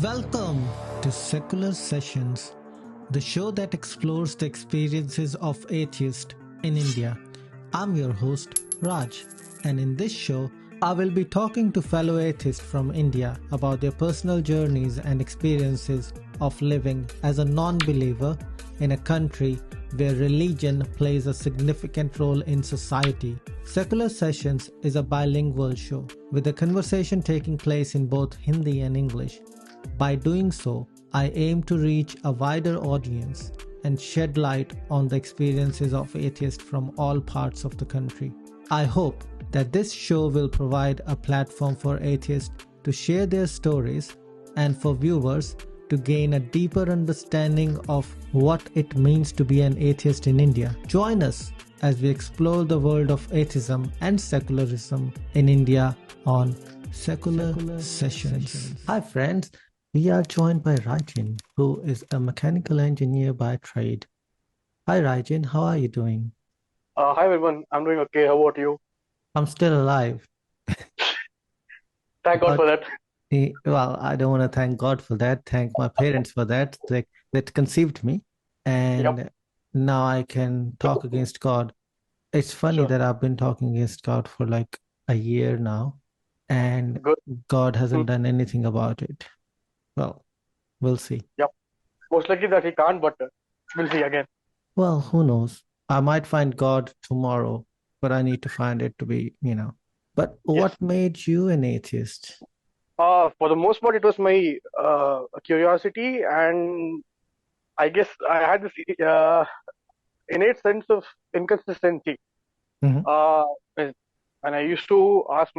Welcome to Secular Sessions, the show that explores the experiences of atheists in India. I'm your host, Raj, and in this show, I will be talking to fellow atheists from India about their personal journeys and experiences of living as a non-believer in a country where religion plays a significant role in society. Secular Sessions is a bilingual show with a conversation taking place in both Hindi and English. By doing so, I aim to reach a wider audience and shed light on the experiences of atheists from all parts of the country. I hope that this show will provide a platform for atheists to share their stories and for viewers to gain a deeper understanding of what it means to be an atheist in India. Join us as we explore the world of atheism and secularism in India on Secular Sessions. Hi friends, we are joined by Raijin, who is a mechanical engineer by trade. Hi Raijin, how are you doing? Hi everyone, I'm doing okay. How about you? I'm still alive, Thank God for but that. well, I don't want to thank God for that. Thank my parents for that. That conceived me, Yep, and now I can talk against God. It's funny sure. that I've been talking against God for like a year now, and Good. God Hmm. hasn't done anything about it. Well, we'll see. Yep. Most likely that he can't, but we'll see again. Well, who knows? I might find God tomorrow, but I need to find it to be. But Yes. what made you an atheist? For the most part, it was my curiosity, and I guess I had this innate sense of inconsistency. Hmm. Uh, and I used to ask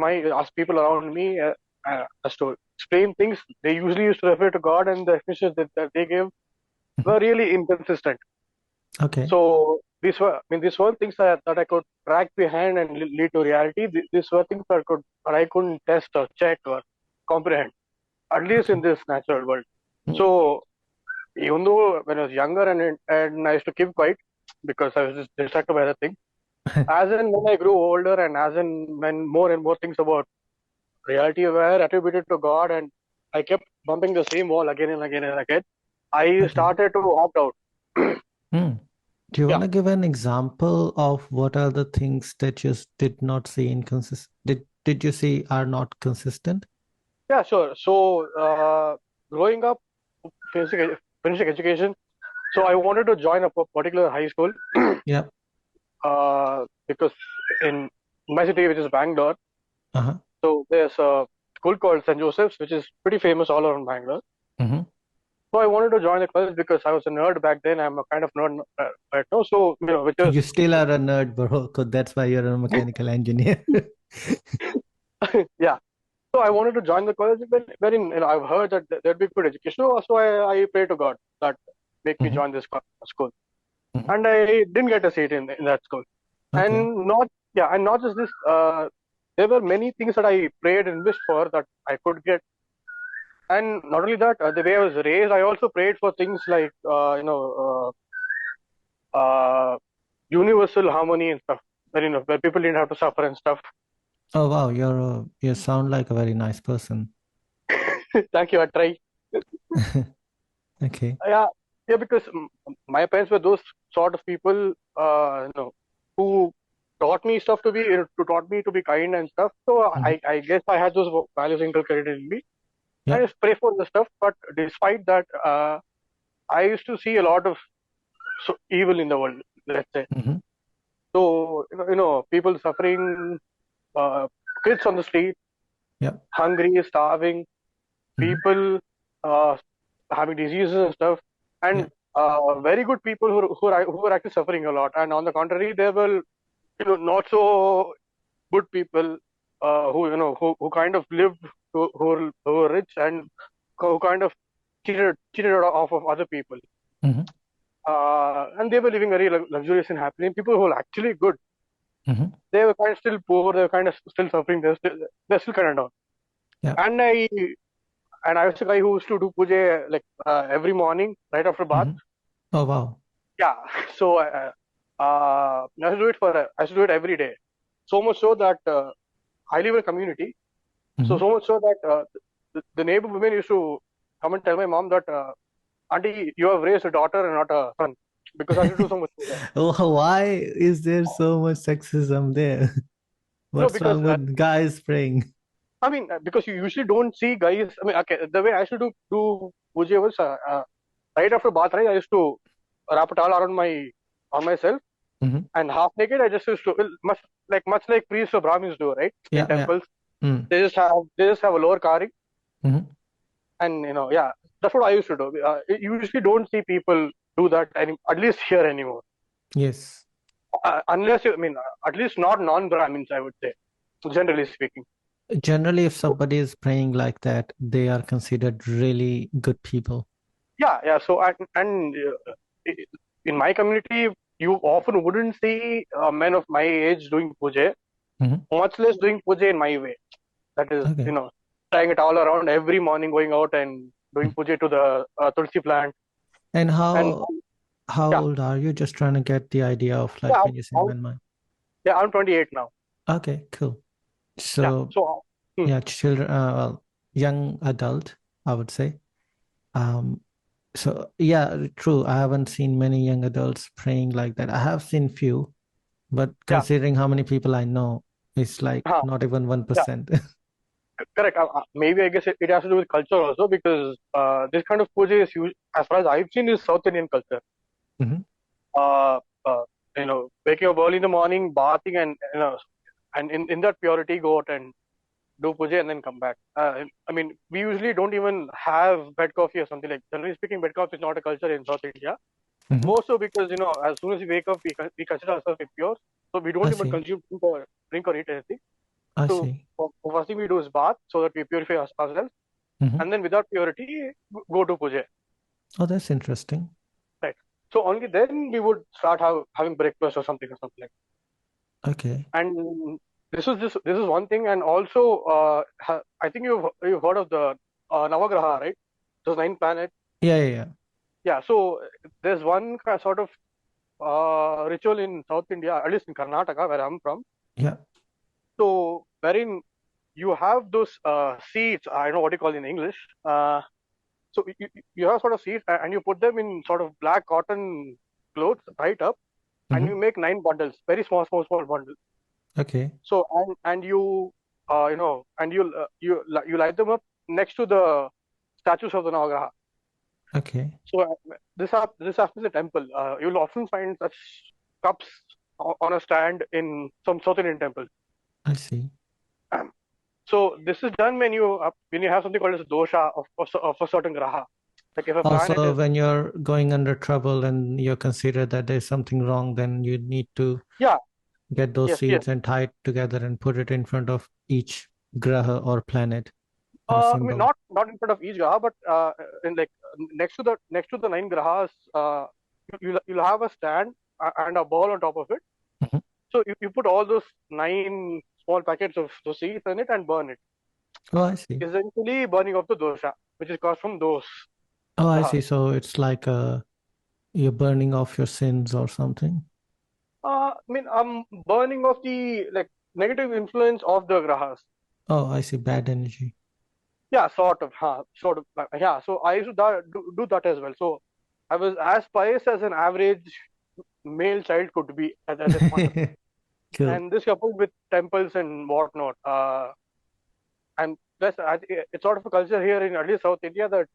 people around me as to explain things. They usually used to refer to God, and the explanations that they gave were really inconsistent. Okay. So these were things that I could track behind and lead to reality. These were things that I couldn't test or check or comprehend, at least in Okay. this natural world. Mm. So even though when I was younger and I used to keep quiet because I was just distracted by other things, as and when I grew older and as and when more and more things about reality were attributed to God and I kept bumping the same wall again and again and again, I Okay. started to opt out. Mm. Do you Yeah. want to give an example of what are the things that you did not see inconsistent? Did you see are not consistent? Yeah, sure. So, growing up, finishing education, so I wanted to join a particular high school Yep. because in my city, which is Bangalore, Uh-huh. so there's a school called St. Joseph's, which is pretty famous all around Bangalore. Hmm. So I wanted to join the college because I was a nerd back then. I'm a kind of nerd right now. So, which is, You still are a nerd, bro, 'cause that's why you're a mechanical engineer. yeah. So I wanted to join the college wherein I've heard that there'd be good education. So I pray to God that make me Hmm. join this school. Hmm. And I didn't get a seat in that school. Okay. And not just this. There were many things that I prayed and wished for that I could get, and not only that, the way I was raised, I also prayed for things like uh, universal harmony and stuff, where people didn't have to suffer and stuff. Oh wow, you sound like a very nice person. Thank you. I try. Okay. Yeah, yeah, because my parents were those sort of people, who taught me stuff to taught me to be kind and stuff. So Hmm. I guess I had those values inculcated in me. I Yep. just pray for the stuff, but despite that, I used to see a lot of evil in the world. Let's say Hmm. so. People suffering, uh, kids on the street, Yep. hungry, starving, Hmm. people uh, having diseases and stuff, and Yep. very good people who are actually suffering a lot. And on the contrary, there were not so good people who kind of lived who were rich and who kind of cheated off of other people. Hmm. And they were living very luxurious and happily. People who were actually good, Hmm. they were kind of still poor. They were kind of still suffering. They're still kind of down. Yep. And I was a guy who used to do puja like every morning right after bath. Hmm. Oh wow. Yeah. So I used to do it every day. So much so that I live in a community. So Hmm. much so that the neighbor women used to come and tell my mom that, Auntie, you have raised a daughter and not a son, because I should do so much puja. Oh, why is there so much sexism there? No, What's because wrong with guys praying? I mean, because you usually don't see guys. I mean, okay, the way I used to do puja was right after bath, right? I used to wrap a towel around on myself, Hmm. and half naked. I just used to, well, much like priests or Brahmins do, right? In Yeah, yeah. temples, Mm. they just have a lower covering, Hmm. and yeah, that's what I used to do. You usually don't see people do that at least here anymore, Yes. unless I mean, at least not non-Brahmins, I would say, generally speaking. Generally, if somebody is praying like that, they are considered really good people. Yeah, yeah. So in my community, you often wouldn't see men of my age doing puja, Hmm. much less doing puja in my way. That is, Okay. tying it all around every morning, going out and doing puja to the tulsi plant. And And how yeah, old are you? Just trying to get the idea of like yeah, when you say I'm, man mind. yeah, I'm 28 now. Okay, cool. Yeah, So so yeah, children, well, young adult, I would say. Um, so yeah, true. I haven't seen many young adults praying like that. I have seen few, but yeah, considering how many people I know, it's like huh, not even yeah, 1%. correct. Maybe I guess it has to do with culture also, because this kind of puja is huge, as far as I've seen, is South Indian culture. Hmm. uh, uh, waking up early in the morning, bathing, and in that purity, go out and do puja and then come back. I mean, we usually don't even have bed coffee or something like. Generally speaking, bed coffee is not a culture in South India. Hmm. More so because as soon as we wake up, we consider ourselves pure, so we I don't even see. consume drink or eat anything. I So see. first thing we do is bath so that we purify ourselves, Hmm. and then without purity, go to puja. Oh, that's interesting. Right. So only then we would start having breakfast or something like. Okay. And this is one thing, and also I think you've heard of the Navagraha, right? Those 9 planets. Yeah, yeah, yeah. Yeah, so there's one sort of ritual in South India, at least in Karnataka, where I'm from. Yeah. So wherein you have those seeds, I don't know what you call in English. So you have sort of seeds, and you put them in sort of black cotton clothes right up, and Hmm. you make 9 bundles, very small, small, small bundles. Okay. So and you and you light them up next to the statues of the Navagraha. Okay. So this happens in a temple. You'll often find such cups on a stand in some South Indian temples. I see. So this is done when you have something called as a dosha of a certain graha. Like if a planet Also, is, when you're going under trouble and you consider that there's something wrong, then you need to yeah, get those yes, yes. seeds and tie it together and put it in front of each graha or planet as a I mean, symbol. not in front of each graha, but in like next to the 9 grahas, you'll have a stand and a ball on top of it. Mhm. So you put all those 9 small packets of those seeds in it and burn it. Oh, I see. Essentially, burning of the dosha, which is caused from those Oh, I grahas. see. So it's like you're burning off your sins or something. I mean, burning of the like negative influence of the grahas. Oh, I see. Bad energy. Yeah, sort of, sort of. Yeah, so I used to do that as well. So I was as pious as an average male child could be at this point of time. Cool. And this coupled with temples and whatnot. And plus, it's sort of a culture here in at least South India that,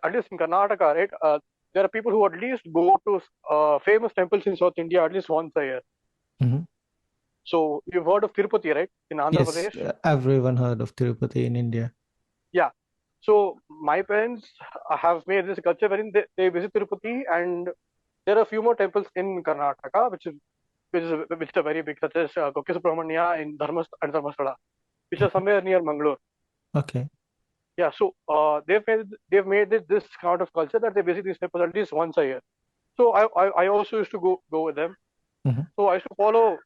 at least in Karnataka, right? There are people who at least go to famous temples in South India at least once a year. Mhm. So you've heard of Tirupati, right? In Andhra Yes, Pradesh. everyone heard of Tirupati in India. Yeah. So my parents have made this culture wherein they visit Tirupati, and there are a few more temples in Karnataka, which is a very big, such as Kokke Subramania in Dharmasthala, which are Mhm. somewhere near Mangalore. Okay. Yeah, so they've made this kind of culture that they visit these temples at least once a year. So I also used to go with them. Mhm. So I used to follow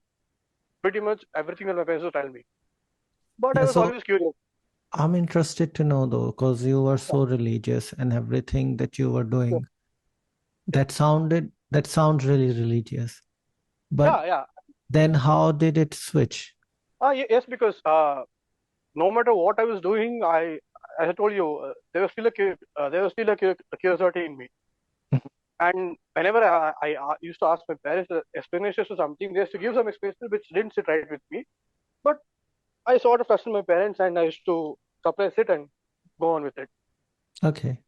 pretty much everything that my parents would tell me. But I Yeah, was so always curious. I'm interested to know though, because you were Yeah, so religious and everything that you were yeah, doing, yeah, that sounds really religious. But yeah. Yeah. then how did it switch? Yes, because no matter what I was doing, as I told you, there was still a curiosity in me. And whenever I used to ask my parents explanations to something, they used to give some explanations which didn't sit right with me. But I sort of trusted my parents, and I used to suppress it and go on with it. Okay.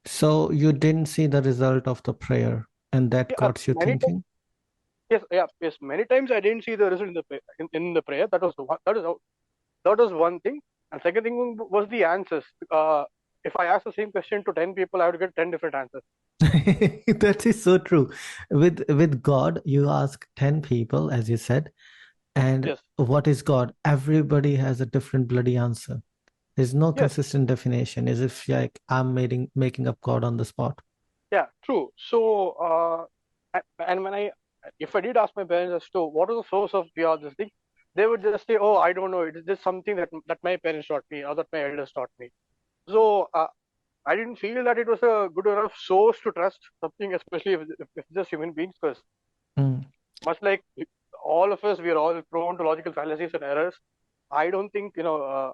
So you didn't see the result of the prayer, and that Yeah, got you many times, thinking? yes, yeah, yes. Many times I didn't see the result in the prayer. That was one thing. And second thing was the answers. If I asked the same question to 10 people, I would get 10 different answers. That is so true. With God, you ask 10 people, as you said, and Yes, what is God? Everybody has a different bloody answer. There's no yes, consistent definition, as if like I'm making up God on the spot. yeah, true. So, and if I did ask my parents as to what is the source of all this thing, they would just say, "Oh, I don't know. It is just something that my parents taught me or that my elders taught me." So, I didn't feel that it was a good enough source to trust something, especially if it's just human beings, because Mm. much like all of us, we are all prone to logical fallacies and errors. I don't think, I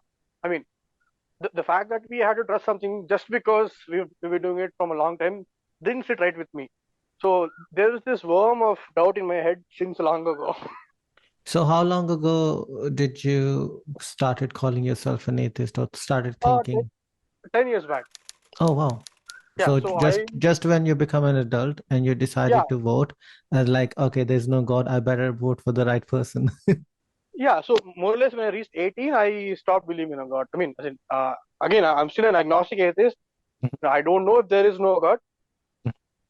mean, the fact that we had to trust something just because we were doing it from a long time didn't sit right with me. So there is this worm of doubt in my head since long ago. So how long ago did you started calling yourself an atheist or started uh, ten, thinking, 10 years back. oh wow. Yeah. So So just when you become an adult and you yeah, decided to vote, like, okay, there's no God, I better vote for the right person. yeah. So more or less when I reached 18, I stopped believing in a God. I mean, as in, again, I'm still an agnostic atheist. I don't know if there is no God,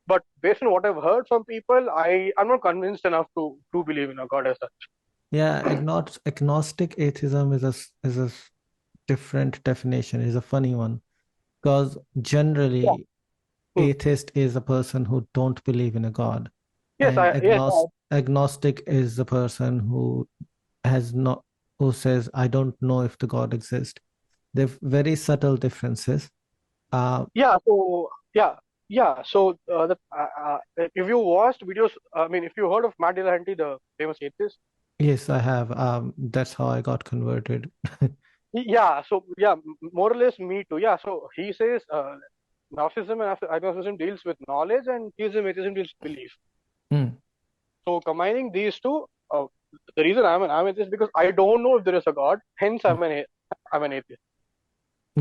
but based on what I've heard from people, I'm not convinced enough to believe in a God as such. Yeah, agnostic atheism is a different definition, is a funny one. Because Yeah. generally, Hmm. atheist is a person who don't believe in a God, Yes, and I, agnostic is the person who has not who says, I don't know if the God exists. They're very subtle differences. Uh, yeah. So yeah, yeah. So if you watched videos, I mean, if you heard of Matt Dillahunty, the famous atheist, yes, I have. That's how I got converted. yeah. So yeah, more or less me too. Yeah. So he says Gnosticism and agnosticism deals with knowledge, and atheism deals with belief. Mm, So combining these two, the reason I'm atheist because I don't know if there is a God. Hence, mm. I'm an atheist.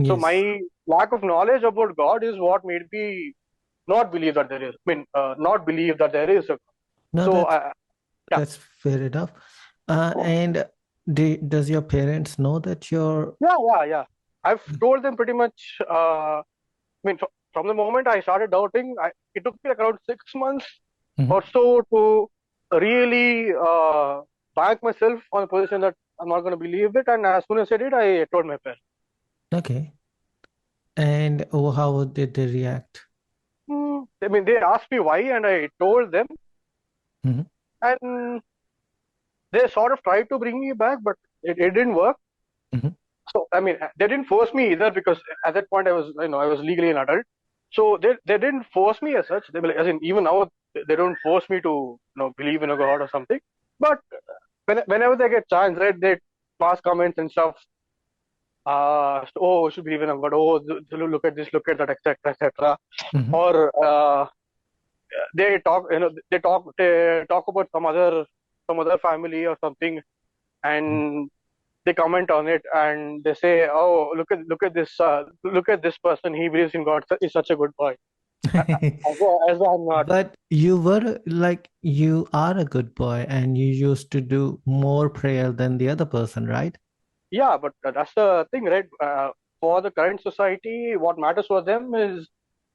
So Yes. my lack of knowledge about God is what made me not believe that there is. I mean, not believe that there is a God. No, So yeah, that's fair enough. And does your parents know that you're yeah. I've told them pretty much. I mean, from the moment I started doubting, it took me like around 6 months Mhm. or so to really bank myself on a position that I'm not going to believe it. And as soon as I did, I told my parents. Okay? And how did they react? I mean, they asked me why, and I told them, Mhm. and they sort of tried to bring me back, but it didn't work. Mhm. So I mean, they didn't force me either because at that point I was legally an adult. So they didn't force me as such. They were as in even now they don't force me to believe in a god or something. But whenever they get chance, right, they pass comments and stuff. Oh, you should believe in a god. Oh, look at this, look at that, etc., etc. Mhm. Or they talk about some other family or something, and they comment on it and they say, "Oh, look at this person. He believes in God. He's such a good boy." As though I'm not. But you were like, you are a good boy and you used to do more prayer than the other person, right? Yeah, but that's the thing, right? For the current society, what matters for them is,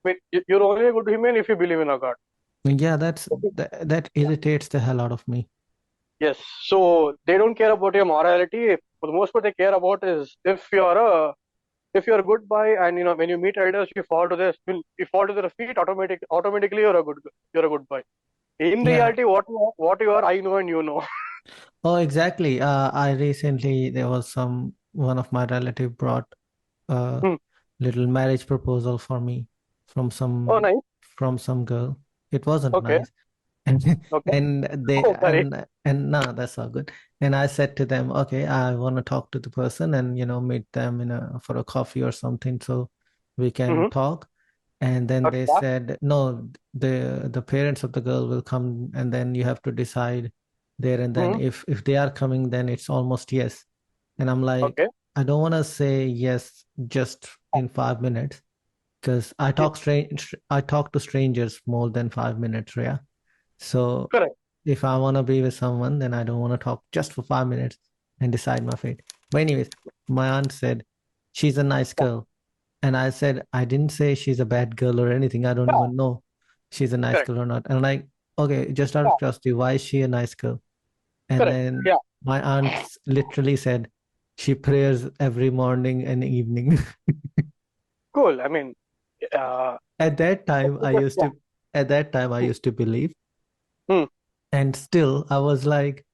I mean, you're only a good human if you believe in a God. Yeah, Okay. that irritates the hell out of me. Yes. So they don't care about your morality. For the most part, they care about is if you're a good boy and when you meet elders, you fall to their feet automatically you're a good boy. In Yeah. reality, what you are, I know and you know. Oh, exactly. I recently there was one of my relative brought a Hmm. little marriage proposal for me from Oh, some nice. from some girl. It wasn't Okay. nice. And Okay. and they Oh, sorry. and no, that's all good. And I said to them, okay, I want to talk to the person and meet them for a coffee or something so we can Mm-hmm. talk. And then Okay. they Yeah. said, no, the parents of the girl will come and then you have to decide there and then. Mm-hmm. If they are coming, then it's almost yes. And I'm like, Okay. I don't want to say yes just in 5 minutes because Yeah. I talk to strangers more than 5 minutes, yeah. So Correct. if I want to be with someone, then I don't want to talk just for 5 minutes and decide my fate. But anyways, my aunt said she's a nice Yeah. girl. And I said, I didn't say she's a bad girl or anything. I don't Yeah. even know she's a nice Correct. girl or not. And I'm like, okay, just out Yeah. of curiosity, why is she a nice girl? And Correct. then Yeah. my aunt literally said she prays every morning and evening. Cool. I mean, uh, At that time, yeah. I used to believe. Hmm. And still, I was like,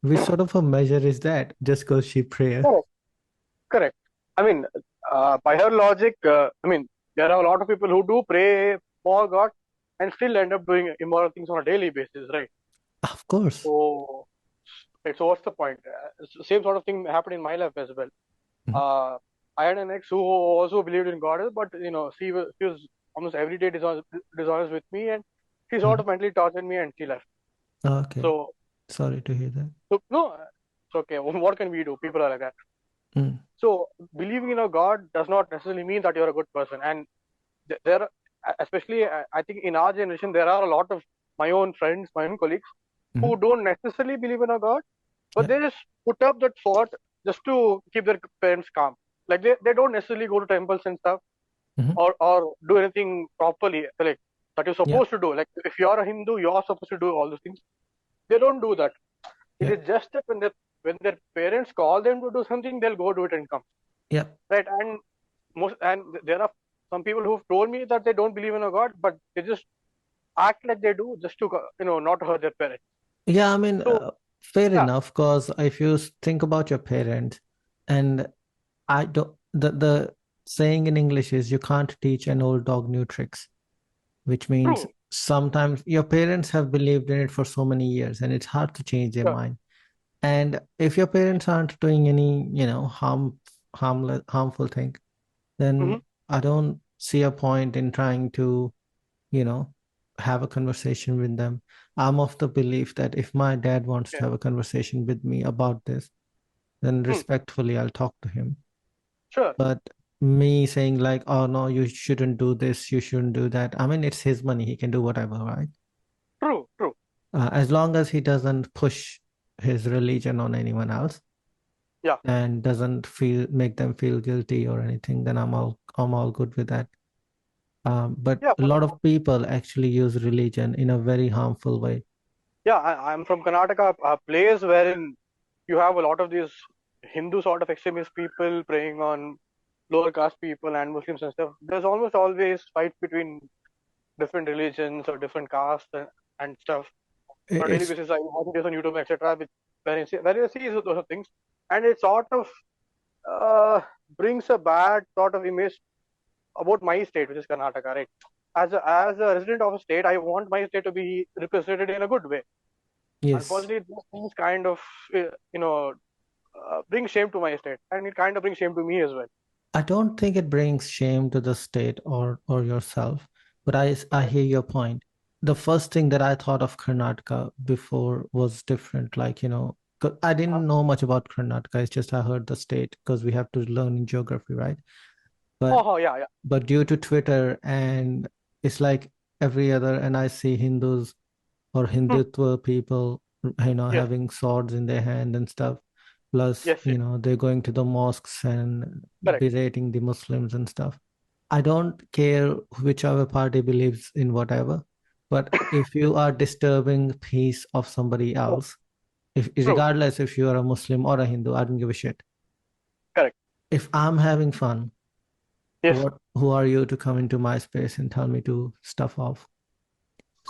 which sort of a measure is that? Just because she prays? Correct. Correct. I mean, by her logic, I mean, there are a lot of people who do pray for God and still end up doing immoral things on a daily basis, right? Of course. So, right, so what's the point? Same sort of thing happened in my life as well. Mhm. Uh, I had an ex who also believed in God, but she was almost every day dishonest with me, and she sort Mhm. of mentally tortured me, and she left. Okay. So, Sorry to hear that. no, it's okay. What can we do? People are like that. Mm. So, believing in a God does not necessarily mean that you're a good person. And there, especially, I think in our generation, there are a lot of my own friends, my own colleagues, who Mhm. don't necessarily believe in a God, but Yeah. they just put up that fort just to keep their parents calm. Like they don't necessarily go to temples and stuff Mhm. or do anything properly, like that you're Yeah. supposed to do. Like if you're a Hindu, you're supposed to do all those things. They don't do that. It Yeah. is just that when their parents call them to do something, they'll go do it and come. Yeah. Right. And there are some people who've told me that they don't believe in a God, but they just act like they do just to not hurt their parents. Yeah, I mean, So fair yeah. enough, because if you think about your parents, and I don't, the saying in English is you can't teach an old dog new tricks, which means True. sometimes your parents have believed in it for so many years and it's hard to change their Yeah. mind. And if your parents aren't doing any, harmful thing, Hmm. then I don't see a point in trying to, you know, have a conversation with them. I'm of the belief that if my dad wants Yeah. to have a conversation with me about this, then Hmm. respectfully I'll talk to him. Sure. But me saying like, oh no, you shouldn't do this, you shouldn't do that. I mean, it's his money. He can do whatever, right? True. True. As long as he doesn't push his religion on anyone else Yeah. and doesn't make them feel guilty or anything, then I'm all good with that. But Yeah. a lot of people actually use religion in a very harmful way. Yeah. I'm from Karnataka, a place wherein you have a lot of these Hindu sort of extremist people preying on lower caste people and Muslims and stuff. There's almost always fights between different religions or different castes and stuff. On a daily It's basis, I watch videos on YouTube, etc., where you see those things, and it sort of uh, brings a bad sort of image about my state, which is Karnataka, right? As a resident of a state, I want my state to be represented in a good way. yes. Unfortunately, these things kind of bring shame to my state, and it kind of brings shame to me as well. I don't think it brings shame to the state or yourself, but I hear your point. The first thing that I thought of Karnataka before was different. Like, 'cause I Uh, didn't know much about Karnataka. It's just I heard the state because we have to learn in geography, right? But oh, yeah, yeah. but due to Twitter and it's like every other, and I see Hindus or Hmm. Hindutva people, Yes, having swords in their hand and stuff. Plus, yes, yes. they're going to the mosques and Correct. berating the Muslims and stuff. I don't care whichever party believes in whatever, but if you are disturbing peace of somebody Oh, else, if true. regardless if you are a Muslim or a Hindu, I don't give a shit. Correct. If I'm having fun, Yes. who are you to come into my space and tell me to stuff off?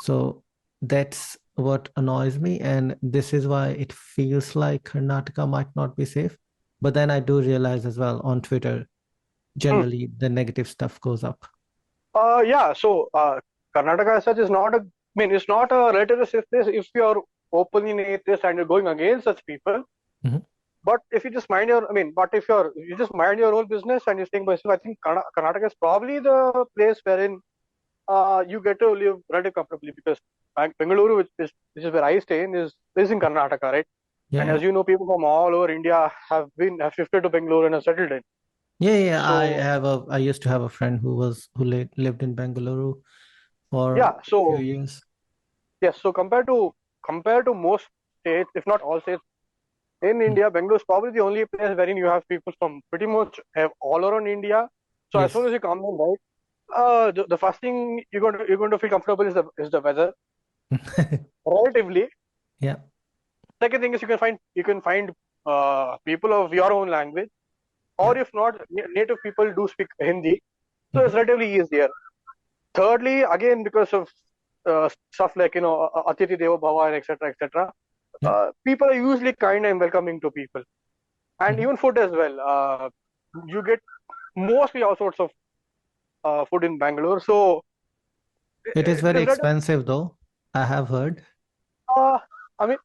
So that's what annoys me. And this is why it feels like Karnataka might not be safe. But then I do realize as well on Twitter, Hmm. generally the negative stuff goes up. Yeah. So Karnataka as such is not a mean, it's not a relativist if you're openly an atheist and you're going against such people. Mhm. But if you just mind your, but if you just mind your own business and you think by yourself, I think Karnataka is probably the place wherein you get to live relatively comfortably, because Bengaluru, which is where I stay in, is in Karnataka, right? And Yeah, as you know, people from all over India have shifted to Bengaluru and have settled in. yeah. So I used to have a friend who lived in Bengaluru for yeah, a few so years. yes, so compared to most states, if not all states in Mm. India, Bengaluru is probably the only place wherein you have people from pretty much have all around India. So as soon Yes. as you come in, right, the first thing you're going to feel comfortable is the weather, relatively. Yeah. Second thing is you can find people of your own language, or Yeah. if not, native people do speak Hindi, so it's Mhm. relatively easier. Thirdly, again, because of stuff like Atiti Deva Bhava and etc. etc. Yeah. People are usually kind and welcoming to people, and Mhm. even food as well. You get mostly all sorts of food in Bangalore, so It is it very is relatively. expensive though, I have heard. Uh, I mean,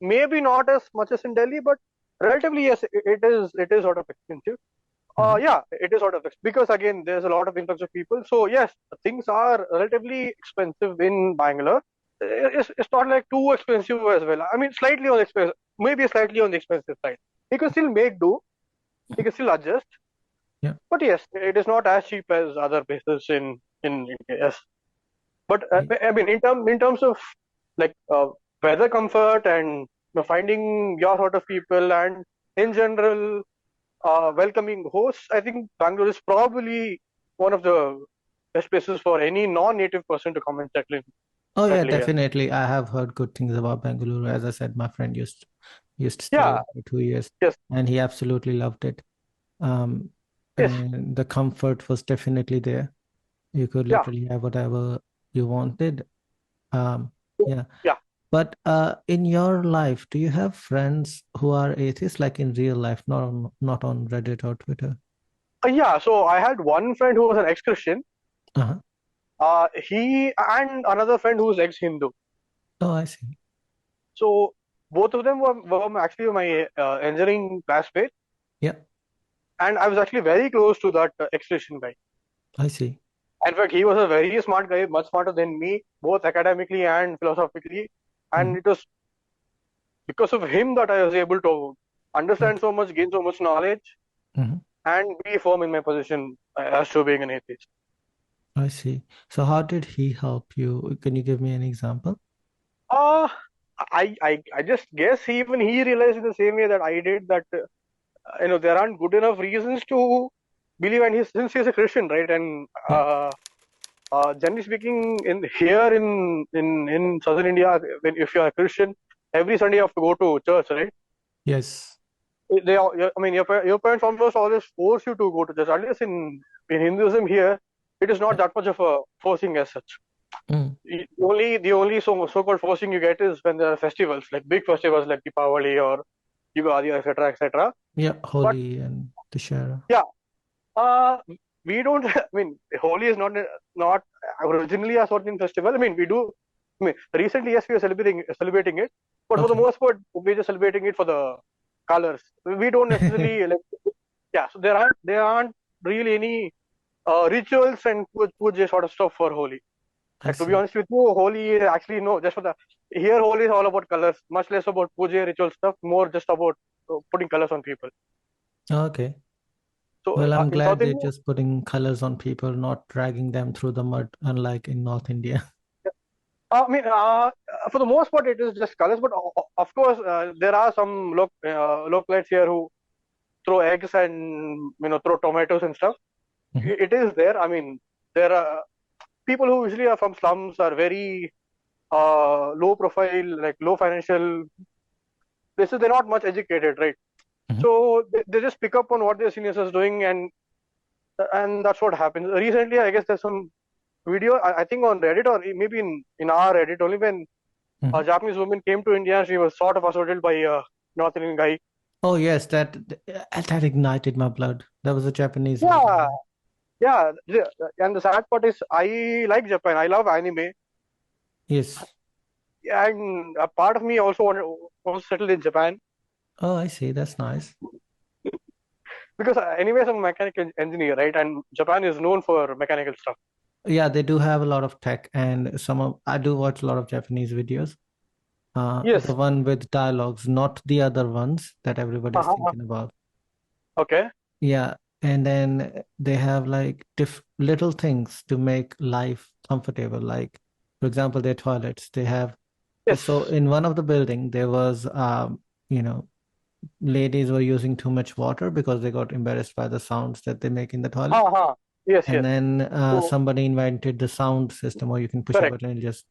maybe not as much as in Delhi, but relatively yes, it is sort of expensive. Mhm. Yeah, it is sort of because again, there's a lot of influx of people. So yes, things are relatively expensive in Bangalore. It's not like too expensive as well. I mean, slightly on expensive, maybe slightly on the expensive side. You can still make do. You can still adjust. Yeah. But yes, it is not as cheap as other places in India. Yes, but I mean, in terms of like weather comfort and finding your sort of people and in general welcoming hosts, I think Bangalore is probably one of the best places for any non-native person to come and Oh yeah, settle here. definitely. I have heard good things about Bengaluru. As I said, my friend used to stay Yeah, there for 2 years, yes, and he absolutely loved it. Um, yes, and the comfort was definitely there. You could yeah, literally have whatever you wanted. Yeah. yeah. But in your life, do you have friends who are atheists, like in real life, not on Reddit or Twitter? Yeah, so I had one friend who was an ex-Christian. Uh-huh. He and another friend who was ex-Hindu. Oh, I see. So both of them were actually my engineering classmates, Yeah, and I was actually very close to that ex-Christian guy. I see. In fact, he was a very smart guy, much smarter than me, both academically and philosophically. And Mhm. it was because of him that I was able to understand Okay. so much, gain so much knowledge, Mhm. and be firm in my position as to being an atheist. I see. So how did he help you? Can you give me an example? Uh, I just guess even he realized in the same way that I did that there aren't good enough reasons to believe, and since he's a Christian, right? And Yeah. generally speaking, in southern India, if you're a Christian, every Sunday you have to go to church, right? Yes. I mean, your parents almost always force you to go to church. At least in Hinduism here, it is not Yeah. that much of a forcing as such. Mm. The only so-called forcing you get is when there are festivals, like big festivals like Deepavali or Yugadi, etc., etc. Yeah. But Holy and Dashera. yeah, uh, we don't. I mean, Holi is not originally a South Indian festival. I mean, we do. I mean, recently, yes, we are celebrating it, but for the Okay. most part, we're just celebrating it for the colors. We don't necessarily like. Yeah, so there aren't really any rituals and puja sort of stuff for Holi. I Like, to be see. honest with you, Holi is actually no, just for the here Holi is all about colors, much less about puja ritual stuff, more just about putting colors on people. Okay. So Well, I'm in glad South they're India, just putting colors on people, not dragging them through the mud, unlike in North India. I mean, for the most part, it is just colors. But of course, there are some localites here who throw eggs and throw tomatoes and stuff. Mhm. It is there. I mean, there are people who usually are from slums are very low profile, like low financial places. They're not much educated, right? Mhm. So they just pick up on what their seniors are doing, and that's what happens. Recently, I guess there's some video, I think on Reddit or maybe in our Reddit only, when a Mhm. Japanese woman came to India. She was sort of assaulted by a North Indian guy. Oh yes, that ignited my blood. That was a Japanese lady. Yeah, yeah. And the sad part is, I like Japan. I love anime. Yes. And a part of me also wants to settle in Japan Oh, I see. That's nice. because, anyways, I'm a mechanical engineer, right? And Japan is known for mechanical stuff. Yeah, they do have a lot of tech, and I do watch a lot of Japanese videos. The Yes. one with dialogues, not the other ones that everybody's Uh-huh. thinking about. Okay. Yeah, and then they have like diff little things to make life comfortable. Like, for example, their toilets. They have so Yes. in one of the building there was you know, ladies were using too much water because they got embarrassed by the sounds that they make in the toilet. Uh-huh. Yes, And yes. then So, somebody invented the sound system, or you can push a correct. button and just,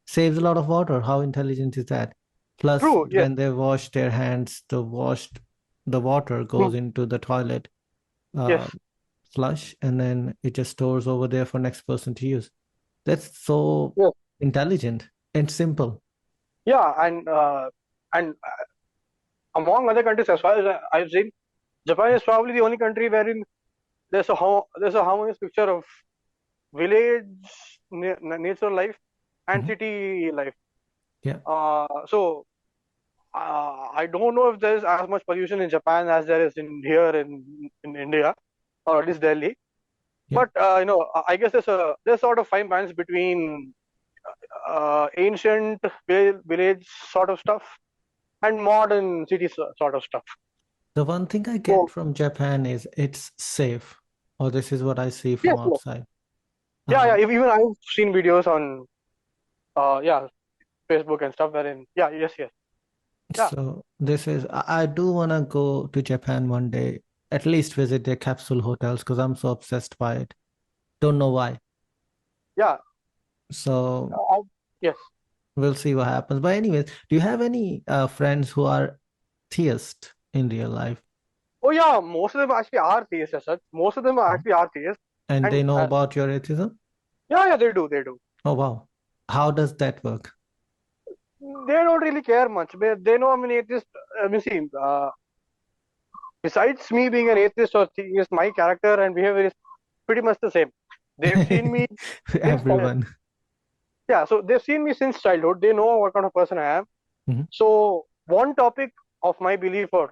saves a lot of water. How intelligent is that? Plus, True. Yes. when they wash their hands, the water Hmm. goes into the toilet uh, Yes. flush, and then it just stores over there for next person to use. That's so Yes. intelligent and simple. Yeah. And among other countries, as far as I've seen, Japan is probably the only country wherein there's a harmonious picture of village nature life and Mhm. city life. Yeah, So I don't know if there's as much pollution in Japan as there is in here in India, or at least Delhi. yeah. But I guess there's sort of fine balance between ancient village sort of stuff and modern city sort of stuff. The one thing I get So from Japan is it's safe, or this is what I see from yes, yes. outside. Yeah, yeah. Um, Even I've seen videos on yeah, Facebook and stuff wherein yes, yes, yeah, So this is I do want to go to Japan one day, at least visit their capsule hotels because I'm so obsessed by it. Don't know why. yeah. So Yes. we'll see what happens. But anyways, do you have any friends who are theist in real life Oh yeah, most of them actually are theists as such. Most of them are actually are theists, and they and know about your atheism? yeah, yeah, they do, they do. Oh wow. How does that work? They don't really care much. They know I'm an atheist. I mean, see, besides me being an atheist or theist, my character and behavior is pretty much the same. They've seen me since Everyone. yeah, so they've seen me since childhood. They know what kind of person I am. Mhm. So one topic of my belief or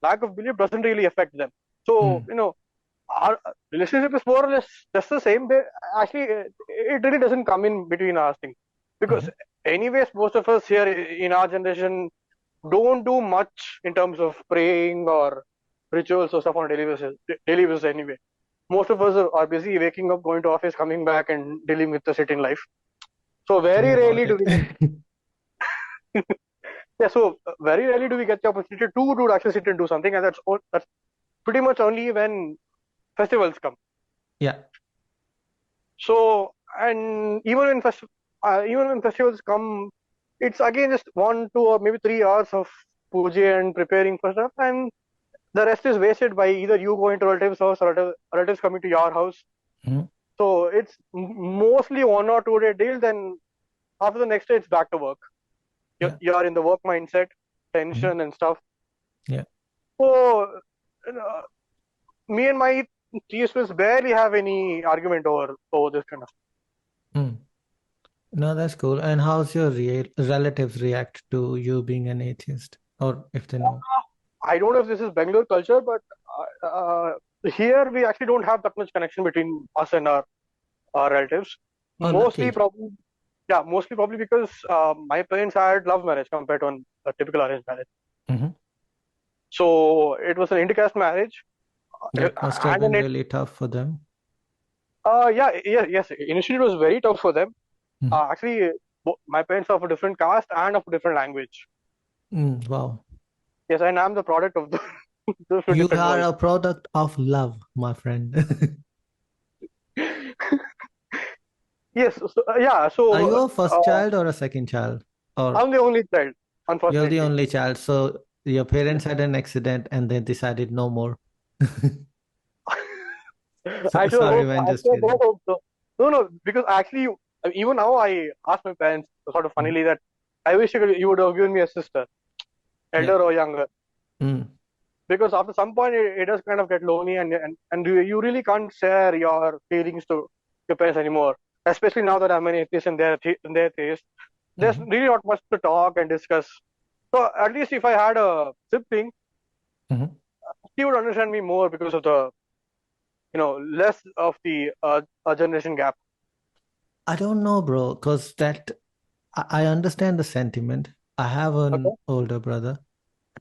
lack of belief doesn't really affect them. So Mm. our relationship is more or less just the same. Actually, it really doesn't come in between our things because Mhm. anyways, most of us here in our generation don't do much in terms of praying or rituals or stuff on a daily basis. Daily basis anyway. Most of us are busy waking up, going to office, coming back, and dealing with the city in life. So Tell me very about rarely do it. we get yeah. So very rarely do we get the opportunity to actually sit and do something, and that's pretty much only when festivals come. Yeah. So and even when festivals come, it's again just 1, 2, or maybe 3 hours of puja and preparing for stuff, and the rest is wasted by either you going to relatives' house or relatives coming to your house. Mhm. So it's mostly 1 or 2 day deal. Then after the next day, it's back to work. You're, Yeah. you're in the work mindset, Mhm. tension and stuff. Yeah. So me and my TSPs barely have any argument over this kind of. Mm. No, that's cool. And how's your relatives react to you being an atheist? Or if they know? I don't know if this is Bangalore culture, but here we actually don't have that much connection between us and our relatives. Oh, Mostly lucky. probably, yeah, mostly probably because my parents had love marriage compared to a typical arranged marriage. Hmm. So it was an intercaste marriage, That must have and then been really tough for them. yes. Initially, it was very tough for them. Mhm. Actually, my parents are of a different caste and of a different language. Wow. Yes, and I'm the product of those two You different are worlds. a product of love, my friend. Yes, so, yeah. Are you So a first child or a second child? Or I'm the only child, you're the unfortunately. only child, so your parents had an accident and they decided no more. Sorry, man, I just sure don't kidding. hope so. No, no, because actually, even now I ask my parents sort of Mhm. funnily that I wish you would have given me a sister, Yeah. elder or younger, Mm. because after some point it does kind of get lonely and you really can't share your feelings to your parents anymore. especially now that I'm an atheist and they're atheist, there's Mhm. really not much to talk and discuss. So at least if I had a sibling, Mhm. he would understand me more because of the, less of the generation gap. I don't know, bro, because I understand the sentiment. I have Okay. an older brother.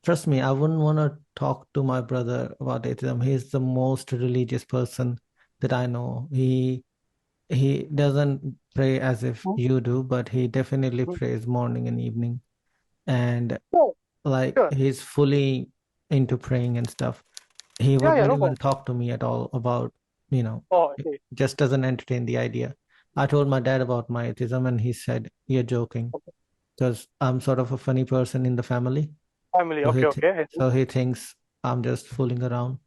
Trust me, I wouldn't want to talk to my brother about atheism. He's the most religious person that I know. He doesn't pray as if Mhm. you do, but he definitely Mhm. prays morning and evening. And Sure, like sure. he's fully into praying and stuff. He Yeah, yeah, wouldn't no even problem. talk to me at all about, you know, Oh, I see. just doesn't entertain the idea. I told my dad about my atheism and he said, "You're joking." Okay. Because I'm sort of a funny person in the family. Family. So Okay, okay. I see. so he thinks I'm just fooling around.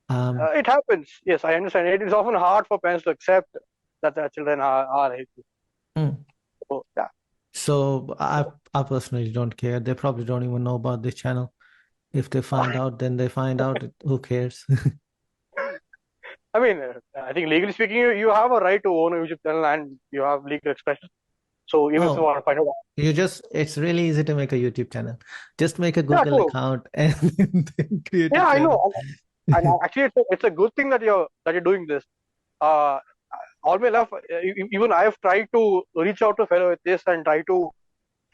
Um, It happens. Yes, I understand. It is often hard for parents to accept that their children are atheists. mm. So, yeah. So I personally don't care. They probably don't even know about this channel. If they find out, then they find out. Who cares? I mean, I think legally speaking, you have a right to own a YouTube channel and you have legal expression. So even if you Oh, want to find out, it's really easy to make a YouTube channel. Just make a yeah, Google cool. account and then create a Yeah, I know. channel. And actually, it's a good thing that you're doing this. Uh, all my life, even I have tried to reach out to fellow atheists and try to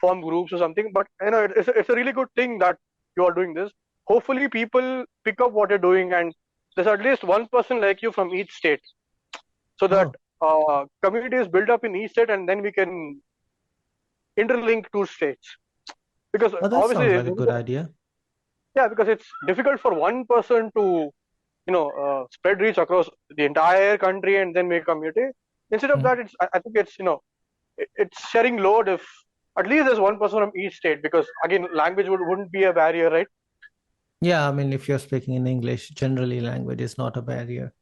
form groups or something. But it's a really good thing that you are doing this. Hopefully, people pick up what you're doing, and there's at least one person like you from each state, so that Oh, community is built up in each state, and then we can interlink two states. Because oh, that obviously, sounds like a good idea. yeah, because it's difficult for one person to spread reach across the entire country and then make community. Instead of Mm. that, I think it's it's sharing load if at least there's one person from each state, because again language wouldn't be a barrier, right? Yeah, I mean, if you're speaking in English, generally language is not a barrier.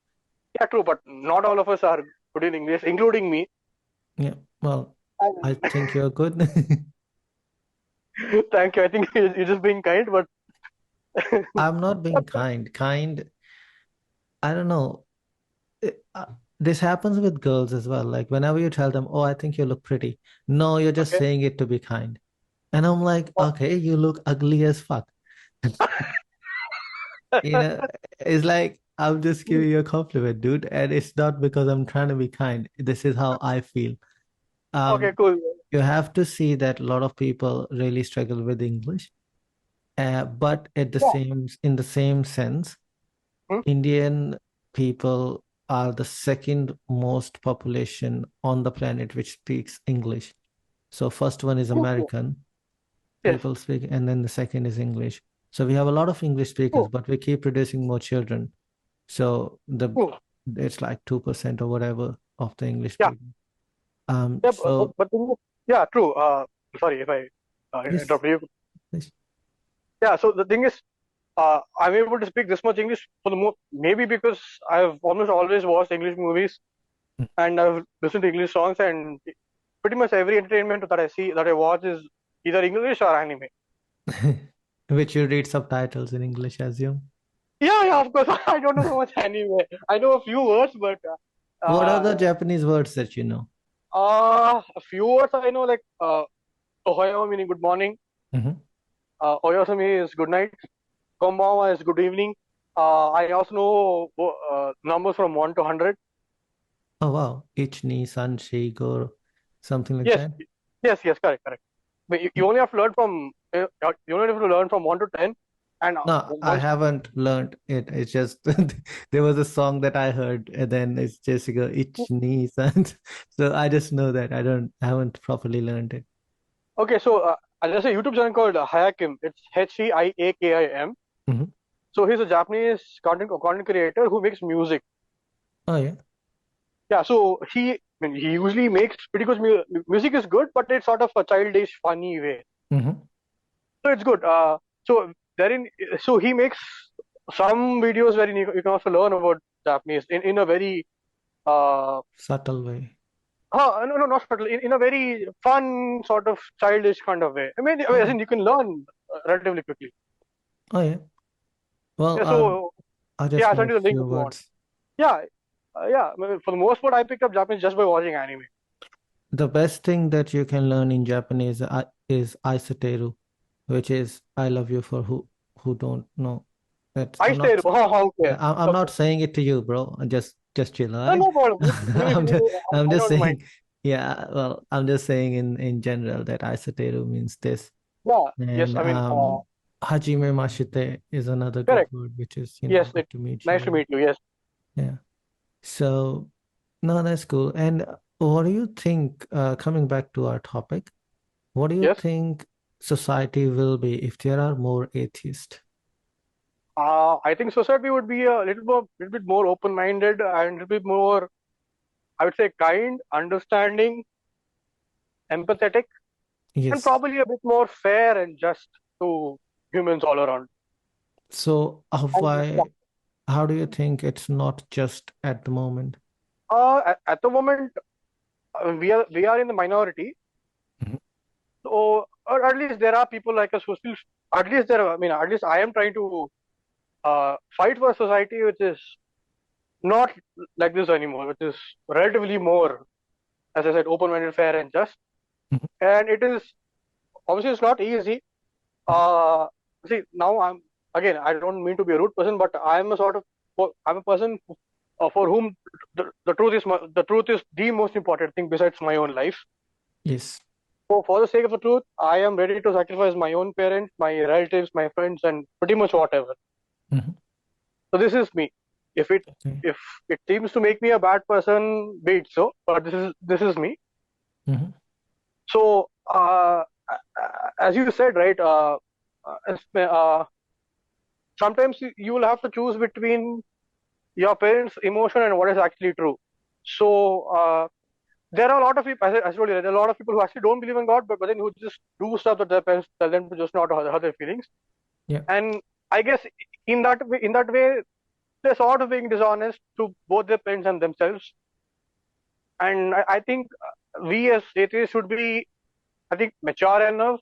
Yeah, true, but not all of us are good in English, including me. Yeah, well, I And think you're good. thank you. I think you're just being kind, but I'm not being kind. Kind, I don't know. It- this happens with girls as well. Like whenever you tell them, "Oh, I think you look pretty," no, you're just okay. saying it to be kind. And I'm like, Oh, okay, you look ugly as fuck. You know, it's like I'm just giving you a compliment, dude. And it's not because I'm trying to be kind. This is how I feel. okay, Um, cool. you have to see that a lot of people really struggle with English. But at the Yeah. in the same sense, Hmm? Indian people are the second most population on the planet which speaks English. So first one is Cool. American Yes. people speak, and then the second is English. So we have a lot of English speakers, Cool. but we keep producing more children. So Cool. it's like 2% or whatever of the English Yeah. speaking. Yeah. So Yeah. True. Sorry if I yes, interrupt you. yes. Yeah. So the thing is, I'm able to speak this much English for the most, maybe because I've almost always watched English movies and I've listened to English songs, and pretty much every entertainment that I watch is either English or anime. Which you read subtitles in English, I assume. Yeah, yeah, of course. I don't know so much anime. I know a few words, but What are uh, the Japanese words that you know? a few words I know, like ohayo meaning good morning, Mhm. oyasumi is good night, konbanwa is good evening. I also know numbers from 1 to 100. Oh wow, Ichni, Sanshi, Go, something like Yes, that. yes, yes, correct, correct. But you only have to learn from you only have to learn from 1 to 10, and No, I once. haven't learned it. It's just there was a song that I heard, and then it's just go Ichni, San. So I just know that I haven't properly learned it. Okay, so there's a YouTube channel called Hayakim. It's Heiakim. Mhm. So he's a Japanese content creator who makes music. Oh yeah. Yeah, so I mean, he usually makes pretty good music is good, but it's sort of a childish, funny way. Hmm. So it's good. So therein, so he makes some videos where you can also learn about Japanese in a very Subtle way. no, no, not subtle, in a very fun sort of childish kind of way. I mean, as Oh, in you can learn relatively quickly. oh yeah. Well, Yeah, so I yeah, just I'll know send a you the link few if you want. words. Yeah, Yeah, for the most part, I picked up Japanese just by watching anime. The best thing that you can learn in Japanese is Aisateru, which is I love you for who don't know. That I stayed. Oh, okay. I'm not Okay. saying it to you, bro. Just chill, all No, right? no problem. I'm just, I'm I just don't mind. saying, yeah, well, I'm just saying in general that Aisateru means this. Yeah. Yes. And I mean, Hajime Mashite is another good correct. word, which is, Yes. good to meet Nice to you. meet you. Yes. Yeah. So, no, that's cool. And what do you think, coming back to our topic, what do you Yes. think society will be if there are more atheists? I think society would be a little bit more open-minded and a little bit more, I would say, kind, understanding, empathetic, and Yes. probably a bit more fair and just to humans all around. So, And yeah, how do you think it's not just at the moment? at the moment, we are in the minority. Mhm. So, or at least there are people like us who still, at least there. I mean, at least I am trying to fight for a society which is not like this anymore, which is relatively more, as I said, open-minded, fair, and just. Mhm. And it is obviously it's not easy. Uh, See, now I don't mean to be a rude person, but I'm a sort of I'm a person for whom the truth is the most important thing besides my own life. Yes. So for the sake of the truth, I am ready to sacrifice my own parents, my relatives, my friends, and pretty much whatever. Mhm. So this is me. If it Okay. if it seems to make me a bad person, be it so. But this is me. Mhm. So as you said, right? Sometimes you will have to choose between your parents' emotion and what is actually true. So there are a lot of people, as I told you, there are a lot of people who actually don't believe in God, but then who just do stuff that their parents tell them to just not hurt their feelings. Yeah. And I guess in that way, they're sort of being dishonest to both their parents and themselves. And I think we as atheists should be, I think, mature enough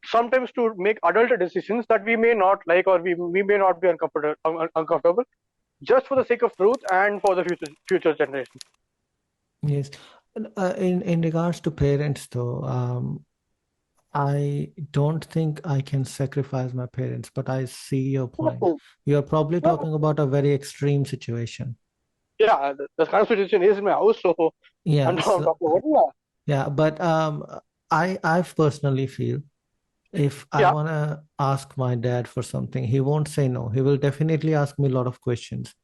sometimes to make adult decisions that we may not like or we may not be uncomfortable just for the sake of truth and for the future generations. Yes. In regards to parents, though, I don't think I can sacrifice my parents, but I see your point. Okay. You're probably Well, talking about a very extreme situation. yeah, the kind of situation is in my house, so I'm Yeah. not So, talking about yeah, but I personally feel if I yeah, want to ask my dad for something, he won't say no. He will definitely ask me a lot of questions,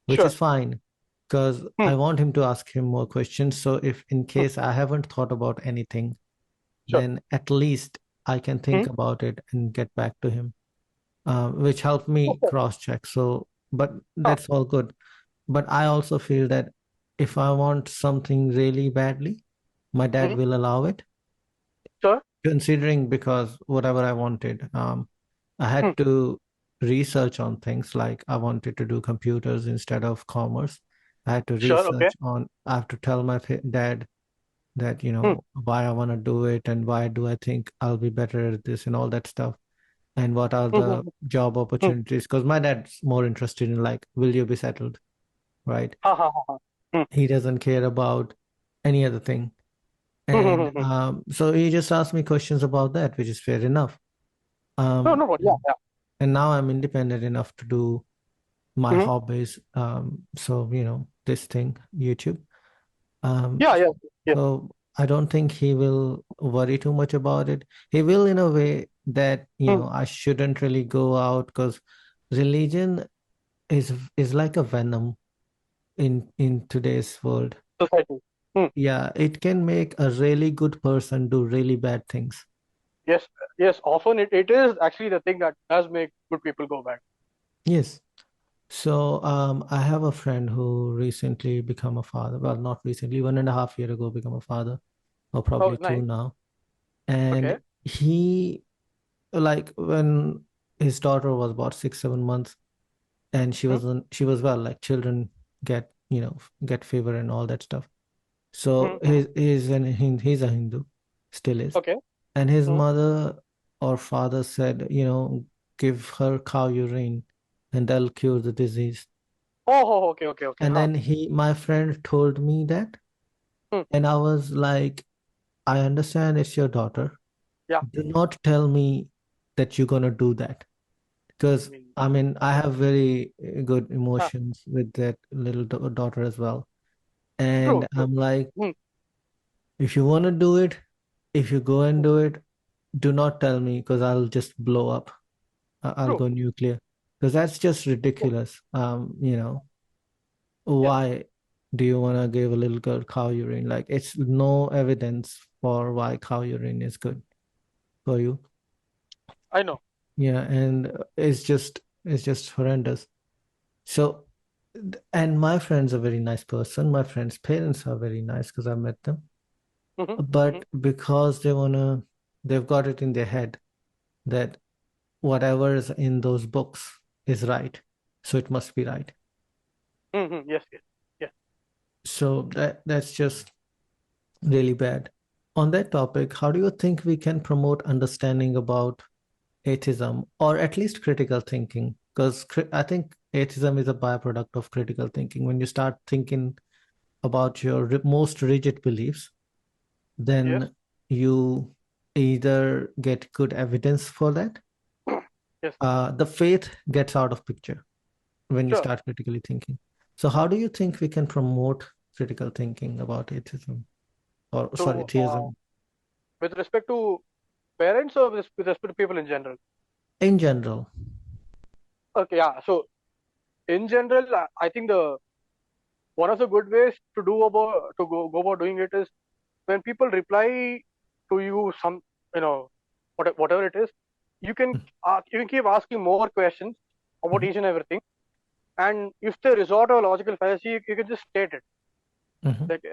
which is sure, fine because hmm, I want him to ask him more questions. So if in hmm, case I haven't thought about anything, sure, then at least I can hmm, think about it and get back to him, which helped me okay, cross-check. So, but huh, that's all good. But I also feel that if I want something really badly, my dad hmm, will allow it, sure, considering because whatever I wanted, I hmm, had to research on things like I wanted to do computers instead of commerce. I had to sure, okay, research on, I have to tell my dad that, hmm, why I want to do it and why do I think I'll be better at this and all that stuff. And what are hmm, the job hmm, opportunities? Because my dad's more interested in like, will you be settled? Right? ha, ha, ha, ha, hmm, He doesn't care about any other thing. hmm, hmm, And hmm, hmm. so he just asked me questions about that, which is fair enough. No, Um, no, yeah, yeah, and now I'm independent enough to do my hmm, hobbies. So, this thing, YouTube. Um, yeah, yeah, yes, so I don't think he will worry too much about it. He will in a way that, hmm, I shouldn't really go out because religion is like a venom in today's world. society, hmm, Yeah, it can make a really good person do really bad things. yes, yes. Often it is actually the thing that does make good people go bad. Yes. So I have a friend who recently become a father. Well, not recently, 1.5 year ago become a father, or Oh, probably two nice, now. And okay, he, like, when his daughter was about 6, 7 months, and hmm, she was well, like children get fever and all that stuff. hmm, So hmm, he's a Hindu, still is. okay, And his hmm, mother or father said, give her cow urine and that'll cure the disease. Oh, okay. And Huh. then my friend told me that, Hmm. and I was like, I understand it's your daughter. Yeah. Do not tell me that you're gonna do that. I Because mean, I mean, I have very good huh. emotions with that little daughter as well. And True. I'm like, Hmm. if you want to do it, if you go and do it, do not tell me because I'll just blow up. I'll True. go nuclear because that's just Yeah. ridiculous. Yeah. Why do you want to give a little girl cow urine? Like, it's no evidence for why cow urine is good for you. I know. Yeah, and it's just horrendous. So, and my friend's a very nice person. My friend's parents are very nice because I met them. Mm-hmm. Mm-hmm. But because they've got it in their head that whatever is in those books is right. So it must be right. Mm-hmm. Yes. Yes. Yes. So that's just really bad. On that topic, how do you think we can promote understanding about atheism or at least critical thinking? Because I think atheism is a byproduct of critical thinking. When you start thinking about your most rigid beliefs, Yes. then you either get good evidence for that. Yes. The faith gets out of picture when you Sure. start critically thinking. So, how do you think we can promote critical thinking about atheism or sorry, So, theism with respect to parents or with respect to people in general? in general? Okay. Yeah. So, in general, I think the one of the good ways to go about doing it is when people reply to you whatever it is, you can keep asking more questions about Mhm, each and everything, and if they resort to a logical fallacy, you can just state it mhm, like,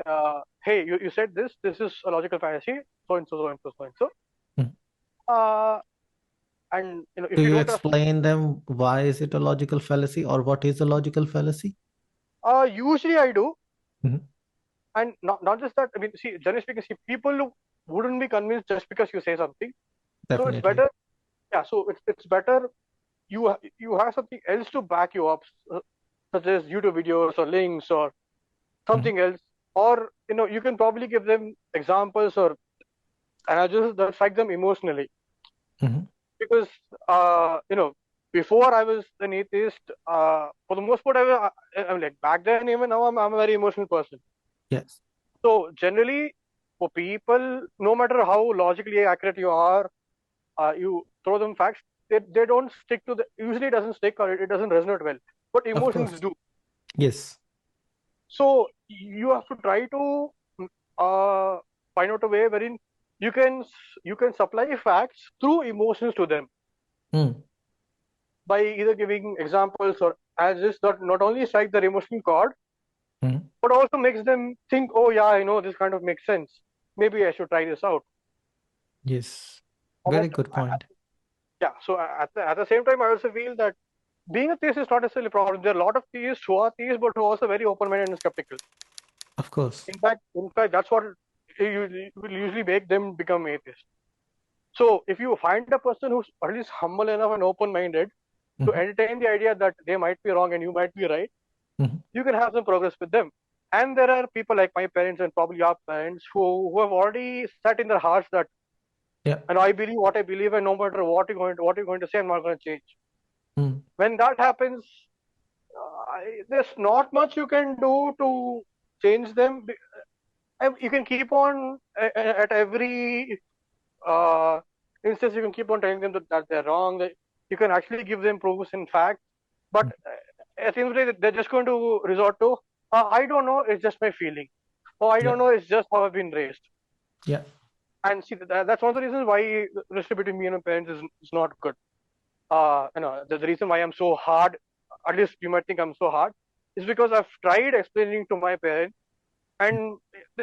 hey, you said this is a logical fallacy, so and so, so and so, so and so. mhm. uh, and Do if you you don't trust me, explain them why is it a logical fallacy or what is a logical fallacy? usually I do. Mhm, And not just that, I mean, see, generally speaking, see, people wouldn't be convinced just because you say something. So it's definitely. better, yeah. So it's better you have something else to back you up, such as YouTube videos or links or Mhm, something else, or you can probably give them examples or analogies that strike them emotionally. mhm. Because before I was an atheist, for the most part, I'm like back then, even now, I'm a very emotional person. Yes, So generally, for people, no matter how logically accurate you are, you throw them facts, they don't stick to the. Usually, it doesn't stick or it doesn't resonate well. But of emotions course. do. Yes. So you have to try to uh, find out a way wherein you can you can supply facts through emotions to them Mm, by either giving examples or as this that not only strike their emotional chord mhm. but also makes them think, oh yeah, I know this kind of makes sense. Maybe I should try this out. Yes. But Very good point. yeah, so at the same time, I also feel that being a theist is not necessarily a problem. There are a lot of theists who are theists, but who are also very open-minded and skeptical. Of course. In fact, that's what will usually make them become atheists. So, if you find a person who's at least humble enough and open-minded to Mhm, entertain the idea that they might be wrong and you might be right, mhm. you can have some progress with them. And there are people like my parents and probably your parents who have already set in their hearts that, Yeah. I believe what I believe, and no matter what you're going to say, I'm not going to change. Mm, When that happens, there's not much you can do to change them. You can keep on at every uh, instance. You can keep on telling them that they're wrong. That you can actually give them proofs and facts, but mm. at the end of the day, they're just going to resort to, I don't know. It's just my feeling. Oh, I Yeah. don't know. It's just how I've been raised. Yeah. And see, that's one of the reasons why the relationship between me and my parents is not good. The reason why I'm so hard, at least you might think I'm so hard, is because I've tried explaining to my parents, and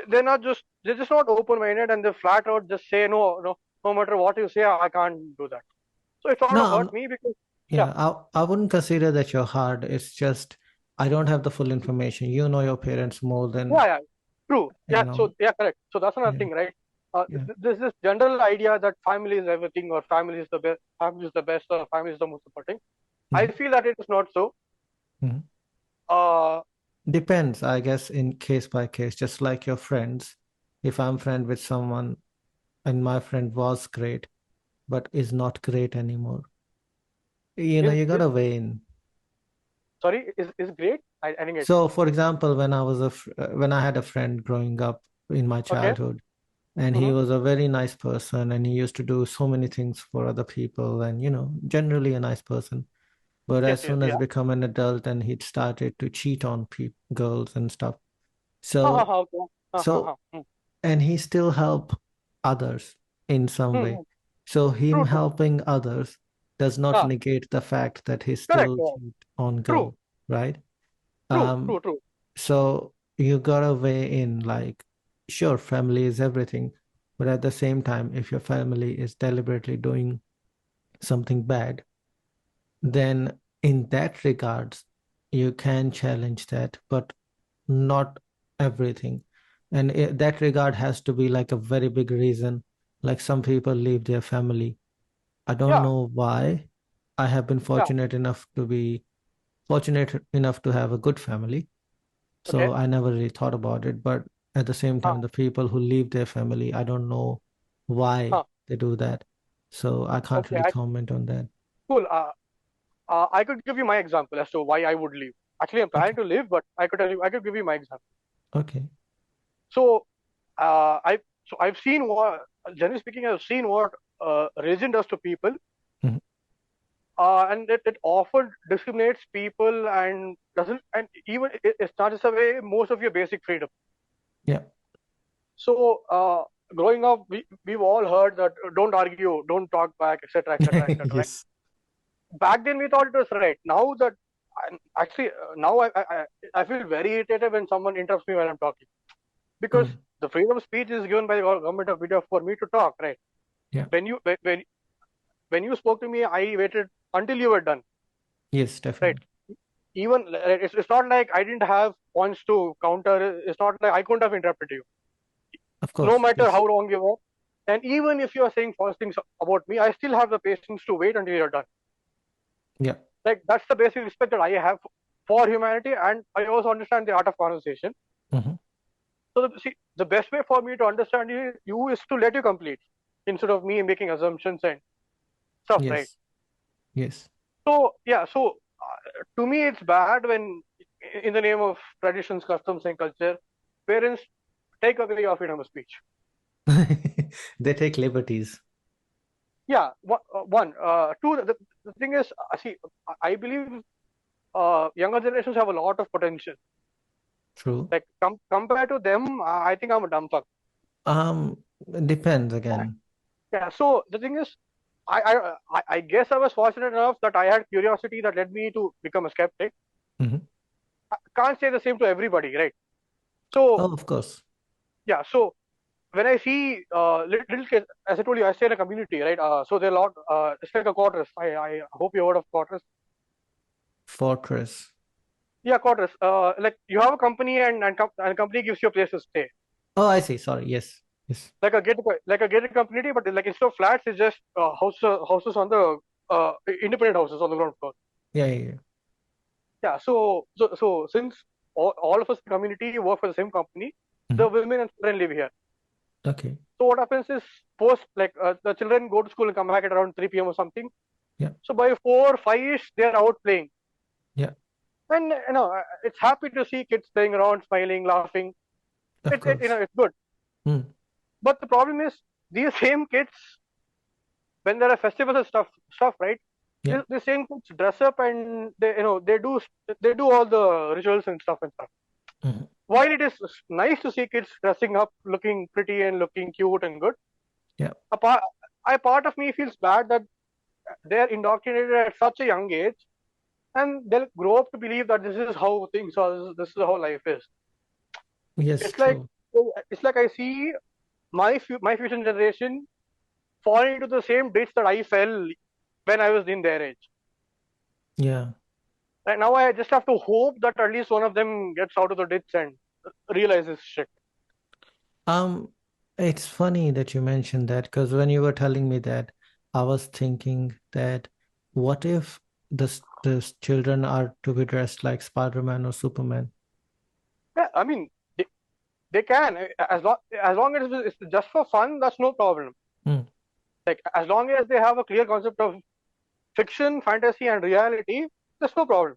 they're just not open minded, and they flat out just say no, no, no matter what you say, I can't do that. So it sort No, of hurt me because yeah, yeah, I wouldn't consider that you're hard. It's just I don't have the full information. You know your parents more than, yeah, true, you yeah. know. So yeah, correct. So that's another Yeah. thing, right? Yeah. There's this general idea that family is everything, or family is the best, or family is the most important. I Mhm, feel that it is not so. mhm. Uh, Depends, I guess, in case by case, just like your friends. If I'm friend with someone and my friend was great, but is not great anymore, is you gotta weigh in. sorry, is great? I didn't get you. So, for example, when I had a friend growing up in my Okay. childhood, and he Mm-hmm. was a very nice person, and he used to do so many things for other people, and generally a nice person. But Yes, as yes, soon as yeah. become an adult, and he'd started to cheat on girls and stuff. Ha ha So, ha. Okay. Ha ha so, ha. and he still help others in some way. Mm-hmm. So him True, true. helping others does not Ah, negate the fact that he correct. still cheat on True, girl, right? true, Um, true, true. so you gotta weigh in like, sure, family is everything, but at the same time, if your family is deliberately doing something bad, then in that regards, you can challenge that, but not everything. And that regard has to be like a very big reason. Like some people leave their family. I don't Yeah, know why. I have been yeah. fortunate enough to have a good family. Okay. So I never really thought about it. But at the same Ah, time, the people who leave their family, I don't know why ah. they do that. So I can't Okay. really comment on that. Cool. I could give you my example as to why I would leave. Actually, I'm planning Okay. to leave, but I could tell you, I could give you my example. Okay. So, uh, I I've seen what, generally speaking, I've seen what religion does to people, Mhm. and it often discriminates people and doesn't, and even it snatches away most of your basic freedom. Yeah. So, growing up, we've all heard that don't argue, don't talk back, etc., etc., etc. Right? Yes. Back then, we thought it was right. Now that actually, now I feel very irritated when someone interrupts me when I'm talking, because Mm. the freedom of speech is given by the government of India for me to talk, right? Yeah. When you when you spoke to me, I waited until you were done, Yes, right? definitely. Even it's not like I didn't have points to counter. It's not like I couldn't have interrupted you, Of no course. matter Yes. how wrong you were. And even if you are saying false things about me, I still have the patience to wait until you're done. Yeah. Like that's the basic respect that I have for humanity, and I also understand the art of conversation. Hmm. So the best way for me to understand you is to let you complete instead of me making assumptions and stuff, right? Yes. Yes. So yeah, so to me it's bad when, in the name of traditions, customs, and culture, parents take away your freedom of speech. They take liberties. Yeah, one, two. The thing is, see, I believe younger generations have a lot of potential. True. Like compared to them, I think I'm a dumb fuck. Um, Depends again. Yeah. So the thing is, I guess I was fortunate enough that I had curiosity that led me to become a skeptic. Hmm. I can't say the same to everybody, right? So Oh, of course. yeah. So when I see little kids, as I told you, I stay in a community, right? So there are a lot. It's like a quarters. I hope you heard of quarters. Fortress. Yeah, quarters. Like you have a company and a company gives you a place to stay. Oh, I see. Sorry. Yes. Yes. Like a gated community, but like instead of flats, it's just houses on the independent houses on the ground floor. Yeah. Yeah. Yeah. Yeah. So since all of us in the community work for the same company, the Mhm. women and children live here. Okay. So what happens is post like the children go to school and come back at around 3 p.m. or something. Yeah. So by 4, 5ish, they're out playing, Yeah. and it's happy to see kids playing around, smiling, laughing. Of course. It's good. Mm. But the problem is these same kids, when there are festivals and stuff, right? Yeah. The same kids dress up and they do all the rituals and stuff. Mhm. While it is nice to see kids dressing up, looking pretty and looking cute and good, Yeah. a part of me feels bad that they're indoctrinated at such a young age, and they'll grow up to believe that this is how things are, this is how life is. Yes. It's like True. it's like I see my future generation fall into the same ditch that I fell when I was in their age. Yeah. And now I just have to hope that at least one of them gets out of the ditch and realizes shit. Um, it's funny that you mentioned that because when you were telling me that, I was thinking that what if the children are to be dressed like Spider-Man or Superman. Yeah, I mean, they can, as long as it's just for fun, that's no problem. Mm. Like, as long as they have a clear concept of fiction, fantasy, and reality, there's no problem.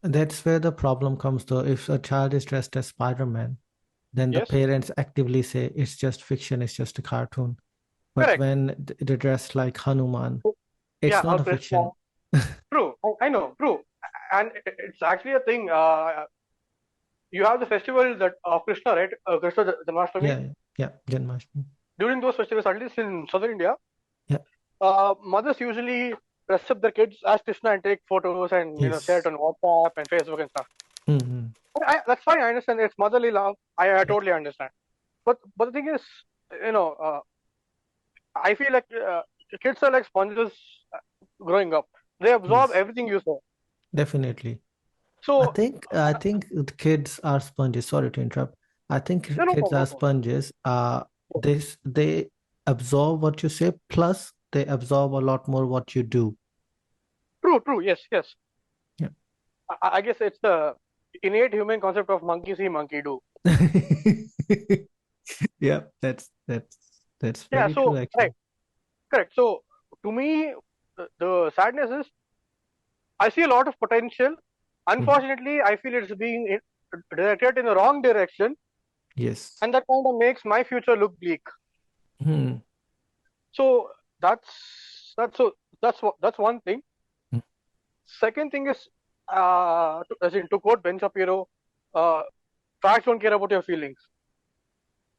That's where the problem comes, though. If a child is dressed as Spider-Man, then the Yes, parents actively say it's just fiction, it's just a cartoon. But correct. when they're dressed like Hanuman, it's Yeah, not or a Krishna. fiction. True, I know, true. And it's actually a thing. You have the festival that of Krishna, right? Krishna Janmashtami. Yeah, Janmashtami. During those festivals, at least in southern India, Yeah, mothers usually dress up their kids as Krishna and take photos and share it yes. on WhatsApp and Facebook and stuff. Mm-hmm. That's fine. I understand. It's motherly love. I Yes. totally understand. But the thing is, I feel like kids are like sponges growing up. They absorb Yes, everything you say. definitely. I So think I think the kids are sponges. Sorry to interrupt. I think no, no, kids no, are no, no. sponges. They absorb what you say, plus they absorb a lot more what you do. True, true. Yes, yes. Yeah. I guess it's the innate human concept of monkey see, monkey do. Yeah, that's Yeah. very true So right, actually. correct. So to me, the sadness is I see a lot of potential. Mhm. Unfortunately, I feel it's being directed in the wrong direction, Yes. and that kind of makes my future look bleak. Hmm. So that's one thing. Mm. Second thing is, to quote Ben Shapiro, uh, facts don't care about your feelings,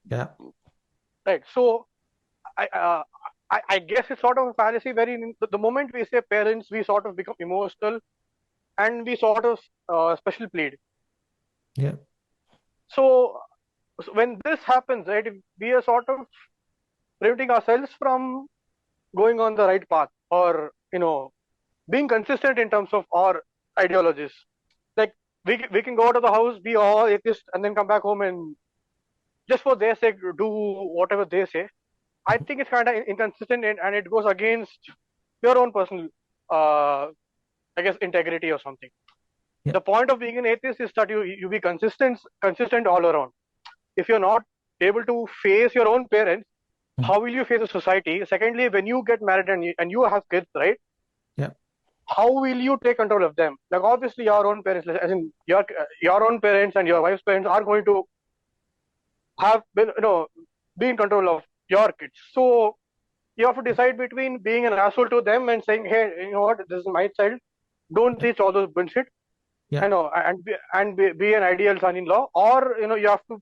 Yeah, right? So I, uh, I guess it's sort of a fallacy. The moment we say parents, we sort of become emotional and we sort of special plead. yeah. So when this happens, right, we are sort of preventing ourselves from going on the right path, or being consistent in terms of our ideologies. Like we can go out of the house, be all atheist, and then come back home and just for their sake do whatever they say. I Mhm. think it's kind of inconsistent, and it goes against your own personal, I guess, integrity or something. Yeah. The point of being an atheist is that you be consistent all around. If you're not able to face your own parents, Mhm. how will you face a society? Secondly, when you get married and you have kids, right? Yeah. How will you take control of them? Like obviously, your own parents, as in your own parents and your wife's parents, are going to have been, be in control of your kids. So you have to decide between being an asshole to them and saying, hey, you know what, this is my child. Don't Yeah. teach all those bullshit. Yeah. Be an ideal son-in-law, or you have to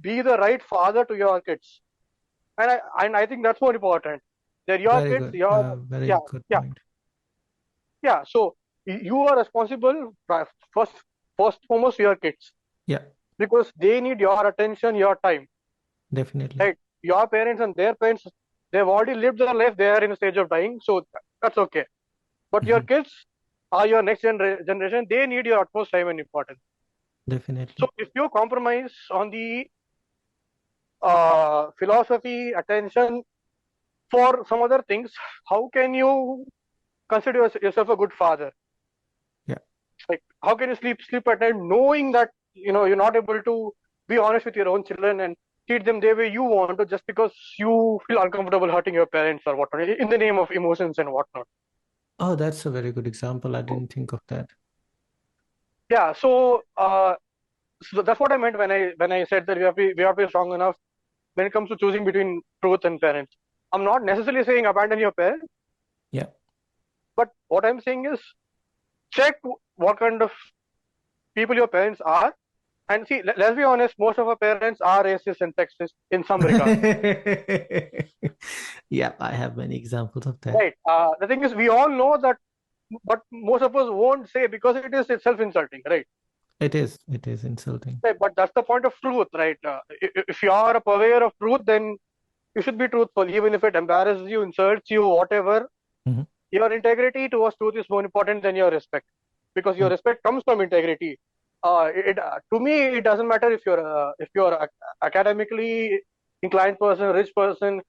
be the right father to your kids. And I think that's more important. They're your Very kids. good. Yeah, Very good yeah, point. yeah. So you are responsible first, first foremost to your kids, Yeah, because they need your attention, your time, definitely. right? Your parents and their parents, they've already lived their life. They are in a stage of dying, so that's okay. But your Mhm. kids are your next generation. They need your utmost time and importance. So Definitely. if you compromise on the philosophy, attention for some other things, how can you consider yourself a good father? Yeah. Like, how can you sleep at night knowing that you're not able to be honest with your own children and treat them the way you want to, just because you feel uncomfortable hurting your parents or whatnot in the name of emotions and whatnot? Oh, that's a very good example. I didn't think of that. Yeah. So that's what I meant when I said that we have to be strong enough when it comes to choosing between truth and parents. I'm not necessarily saying abandon your parents, Yeah. but what I'm saying is check what kind of people your parents are. And see, let's be honest, most of our parents are racist and sexist in some regard. Yeah, I have many examples of that. Right. The thing is, we all know that, but most of us won't say because it is self-insulting, right? It is insulting. Right. But that's the point of truth, right? If you are a purveyor of truth, then you should be truthful, even if it embarrasses you, insults you, whatever. Mhm. Your integrity towards truth is more important than your respect, because your Mm. respect comes from integrity. To me, it doesn't matter if you're academically inclined person, rich person,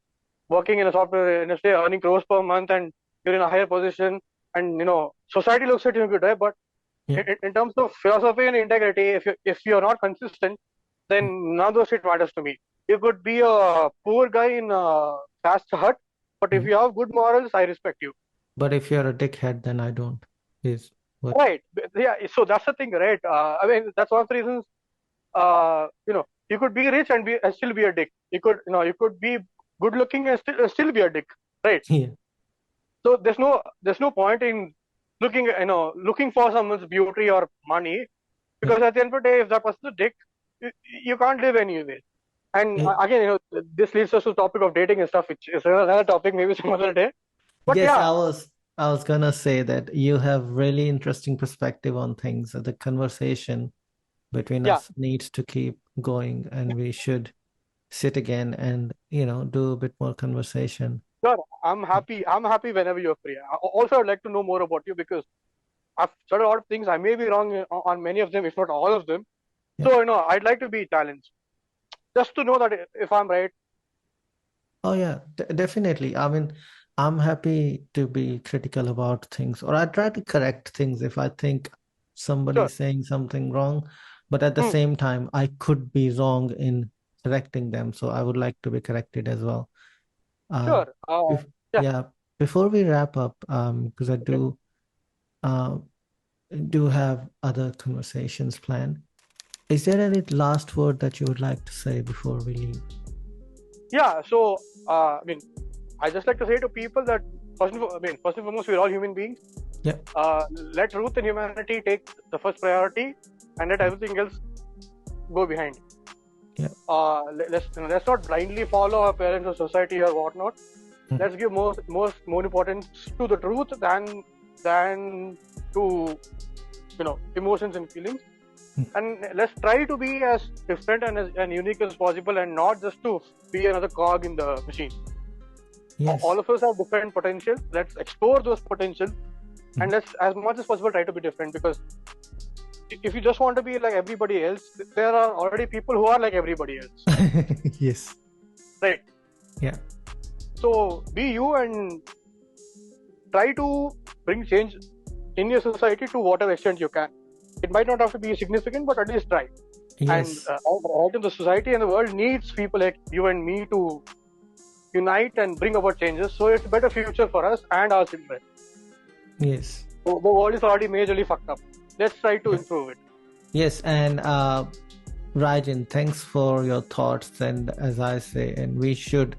working in a software industry, earning crores per month, and you're in a higher position, and society looks at you in a good way. But in terms of philosophy and integrity, if you're not consistent, then none of those shit matters to me. You could be a poor guy in a fast hut, but if you have good morals, I respect you. But if you're a dickhead, then I don't. Is what? Right. Yeah. So that's the thing, right? I mean, that's one of the reasons. You could be rich and still be a dick. You could be good looking and still be a dick, right? Yeah. So there's no point in looking for someone's beauty or money, because at the end of the day, if that person's a dick, you can't live anyway. And again, this leads us to the topic of dating and stuff, which is another topic, maybe some other day. But yes, yeah, I was gonna say that you have really interesting perspective on things. The conversation between us needs to keep going, and we should sit again and do a bit more conversation. sure. I'm happy whenever you're free. Also, I'd like to know more about you, because I've said a lot of things. I may be wrong on many of them, if not all of them. So, I'd like to be challenged, just to know that if I'm right. Oh yeah, definitely. I mean, I'm happy to be critical about things, or I try to correct things if I think somebody's saying something wrong. But at the same time, I could be wrong in correcting them, so I would like to be corrected as well. Sure. Yeah. Before we wrap up, because I do have other conversations planned. Is there any last word that you would like to say before we leave? Yeah. So, I mean, I just like to say to people that first and foremost, we're all human beings. Yeah. Let truth and humanity take the first priority, and let everything else go behind. Yeah. Let's not blindly follow our parents or society or whatnot. Let's give more importance to the truth than to emotions and feelings. And let's try to be as different and unique as possible, and not just to be another cog in the machine. Yes. All of us have different potential. Let's explore those potential, and let's, as much as possible, try to be different. Because if you just want to be like everybody else, there are already people who are like everybody else. Yes. Right. Yeah. So be you and try to bring change in your society to whatever extent you can. It might not have to be significant, but at least try. Yes. And all the society and the world needs people like you and me to unite and bring about changes. So it's a better future for us and our children. Yes. The world is already majorly fucked up. Let's try to improve it. Yes, and Raijin, thanks for your thoughts. And as I say, and we should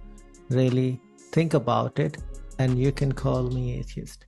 really think about it. And you can call me atheist.